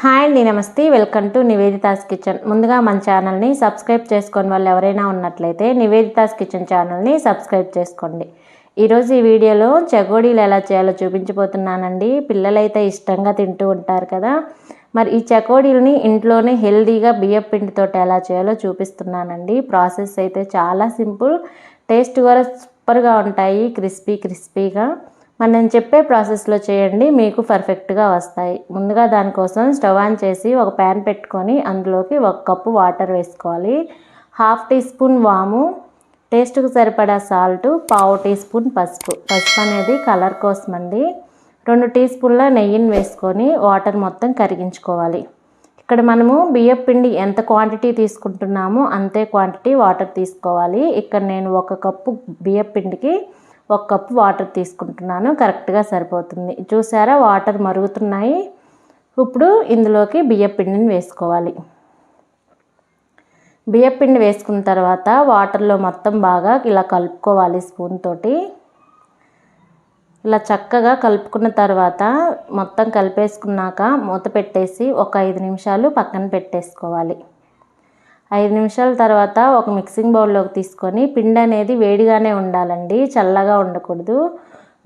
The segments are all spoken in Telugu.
హాయ్ అండి, నమస్తే. Welcome to Nivedita's kitchen. ముందుగా మన ఛానల్ని సబ్స్క్రైబ్ చేసుకొని వాళ్ళు ఎవరైనా ఉన్నట్లయితే నివేదితాస్ కిచెన్ ఛానల్ని సబ్స్క్రైబ్ చేసుకోండి. ఈరోజు ఈ వీడియోలో చెగోడీలు ఎలా చేయాలో చూపించబోతున్నానండి. పిల్లలైతే ఇష్టంగా తింటూ ఉంటారు కదా. మరి ఈ చెకోడీలని ఇంట్లోనే హెల్దీగా బియ్యం పిండితో ఎలా చేయాలో చూపిస్తున్నానండి. ప్రాసెస్ అయితే చాలా సింపుల్, టేస్ట్ కూడా సూపర్గా ఉంటాయి, క్రిస్పీగా. మరి నేను చెప్పే ప్రాసెస్లో చేయండి, మీకు పర్ఫెక్ట్గా వస్తాయి. ముందుగా దానికోసం స్టవ్ ఆన్ చేసి ఒక ప్యాన్ పెట్టుకొని అందులోకి 1 కప్పు వాటర్ వేసుకోవాలి. 1/2 టీ స్పూన్ వాము, టేస్ట్కి సరిపడా సాల్ట్, 1/2 టీ స్పూన్ పసుపు అనేది కలర్ కోసం అండి. 2 టీ స్పూన్ల నెయ్యిని వేసుకొని వాటర్ మొత్తం కరిగించుకోవాలి. ఇక్కడ మనము బియ్యం పిండి ఎంత క్వాంటిటీ తీసుకుంటున్నామో అంతే క్వాంటిటీ వాటర్ తీసుకోవాలి. ఇక్కడ నేను 1 కప్పు బియ్యం పిండికి 1 కప్పు వాటర్ తీసుకుంటున్నాను, కరెక్ట్గా సరిపోతుంది. చూసారా, వాటర్ మరుగుతున్నాయి. ఇప్పుడు ఇందులోకి బియ్యం పిండిని వేసుకోవాలి. బియ్యం పిండి వేసుకున్న తర్వాత వాటర్లో మొత్తం బాగా ఇలా కలుపుకోవాలి స్పూన్ తోటి. ఇలా చక్కగా కలుపుకున్న తర్వాత మొత్తం కలిపేసుకున్నాక మూత పెట్టేసి ఒక 5 నిమిషాలు పక్కన పెట్టేసుకోవాలి. 5 నిమిషాల తర్వాత ఒక మిక్సింగ్ బౌల్లోకి తీసుకొని, పిండి అనేది వేడిగానే ఉండాలండి, చల్లగా ఉండకూడదు,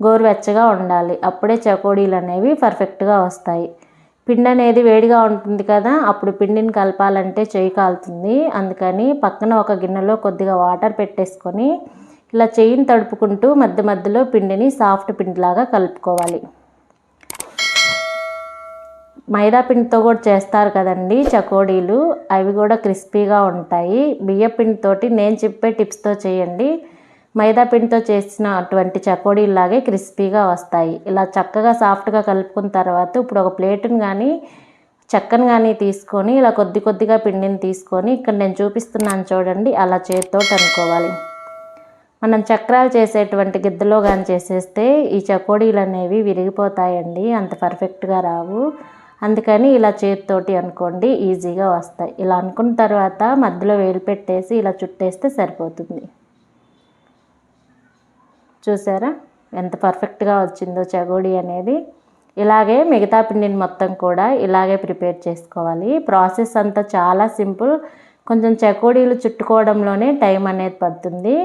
గోరువెచ్చగా ఉండాలి. అప్పుడే చెకోడీలు అనేవి పర్ఫెక్ట్గా వస్తాయి. పిండి అనేది వేడిగా ఉంటుంది కదా, అప్పుడు పిండిని కలపాలంటే చెయ్యి కాలుతుంది. అందుకని పక్కన ఒక గిన్నెలో కొద్దిగా వాటర్ పెట్టేసుకొని ఇలా చెయ్యిని తడుపుకుంటూ మధ్య మధ్యలో పిండిని సాఫ్ట్ పిండిలాగా కలుపుకోవాలి. మైదా పిండితో కూడా చేస్తారు కదండి చెకోడీలు, అవి కూడా క్రిస్పీగా ఉంటాయి. బియ్యం పిండితోటి నేను చెప్పే టిప్స్తో చేయండి, మైదా పిండితో చేసినటువంటి చెకోడీలాగే క్రిస్పీగా వస్తాయి. ఇలా చక్కగా సాఫ్ట్గా కలుపుకున్న తర్వాత ఇప్పుడు ఒక ప్లేటుని కానీ చెక్కను కానీ తీసుకొని ఇలా కొద్దిగా పిండిని తీసుకొని, ఇక్కడ నేను చూపిస్తున్నాను చూడండి, అలా చేతితో అనుకోవాలి. మనం చక్రాలు చేసేటువంటి గిద్దలో కానీ చేసేస్తే ఈ చెకోడీలు అనేవి విరిగిపోతాయండి, అంత పర్ఫెక్ట్గా రావు. అందుకని ఇలా చేతితోటి అనుకోండి, ఈజీగా వస్తాయి. ఇలా అనుకున్న తర్వాత మధ్యలో వేలు పెట్టేసి ఇలా చుట్టేస్తే సరిపోతుంది. చూసారా ఎంత పర్ఫెక్ట్గా వచ్చిందో చెకోడీ అనేది. ఇలాగే మిగతా పిండిని మొత్తం కూడా ఇలాగే ప్రిపేర్ చేసుకోవాలి. ప్రాసెస్ అంతా చాలా సింపుల్, కొంచెం చెకోడీలు చుట్టుకోవడంలోనే టైం అనేది పడుతుంది.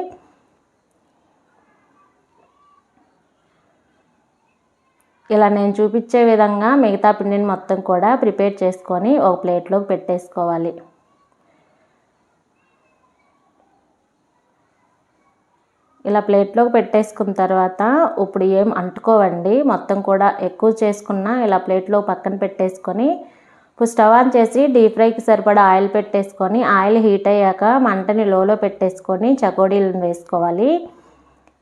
ఇలా నేను చూపించే విధంగా మిగతా పిండిని మొత్తం కూడా ప్రిపేర్ చేసుకొని ఒక ప్లేట్లోకి పెట్టేసుకోవాలి. ఇలా ప్లేట్లోకి పెట్టేసుకున్న తర్వాత ఇప్పుడు ఏం అంటుకోవండి, మొత్తం కూడా ఎక్కువ చేసుకున్నా ఇలా ప్లేట్లో పక్కన పెట్టేసుకొని ఇప్పుడు స్టవ్ ఆన్ చేసి డీప్ ఫ్రైకి సరిపడా ఆయిల్ పెట్టేసుకొని, ఆయిల్ హీట్ అయ్యాక మంటని లోలో పెట్టేసుకొని చెకోడీలను వేసుకోవాలి.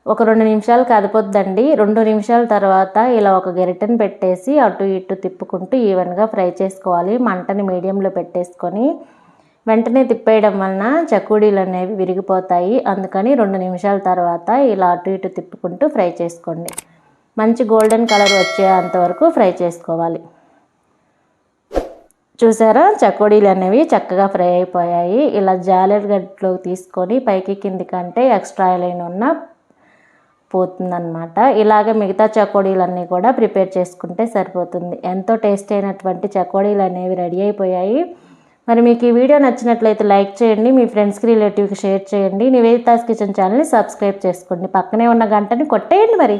ఒక 2 నిమిషాలు కదపొద్దండి. 2 నిమిషాల తర్వాత ఇలా ఒక గరిటెని పెట్టేసి అటు ఇటు తిప్పుకుంటూ ఈవెన్గా ఫ్రై చేసుకోవాలి. మంటని మీడియంలో పెట్టేసుకొని వెంటనే తిప్పేయడం వలన చెకోడీలు అనేవి విరిగిపోతాయి. అందుకని 2 నిమిషాల తర్వాత ఇలా అటు ఇటు తిప్పుకుంటూ ఫ్రై చేసుకోండి. మంచి గోల్డెన్ కలర్ వచ్చేంతవరకు ఫ్రై చేసుకోవాలి. చూసారా, చెకోడీలు అనేవి చక్కగా ఫ్రై అయిపోయాయి. ఇలా జాలెడ్ గడ్డలోకి తీసుకొని పైకి కింది కంటే ఎక్స్ట్రా ఆయిల్ అయిన ఉన్న పోతుందన్నమాట. ఇలాగే మిగతా చెకోడీలన్నీ కూడా ప్రిపేర్ చేసుకుంటే సరిపోతుంది. ఎంతో టేస్ట్ అయినటువంటి చెకోడీలు అనేవి రెడీ అయిపోయాయి. మరి మీకు ఈ వీడియో నచ్చినట్లయితే లైక్ చేయండి, మీ ఫ్రెండ్స్కి రిలేటివ్కి షేర్ చేయండి. నివేదితాస్ కిచెన్ ఛానల్ని సబ్స్క్రైబ్ చేసుకోండి, పక్కనే ఉన్న గంటని కొట్టేయండి మరి.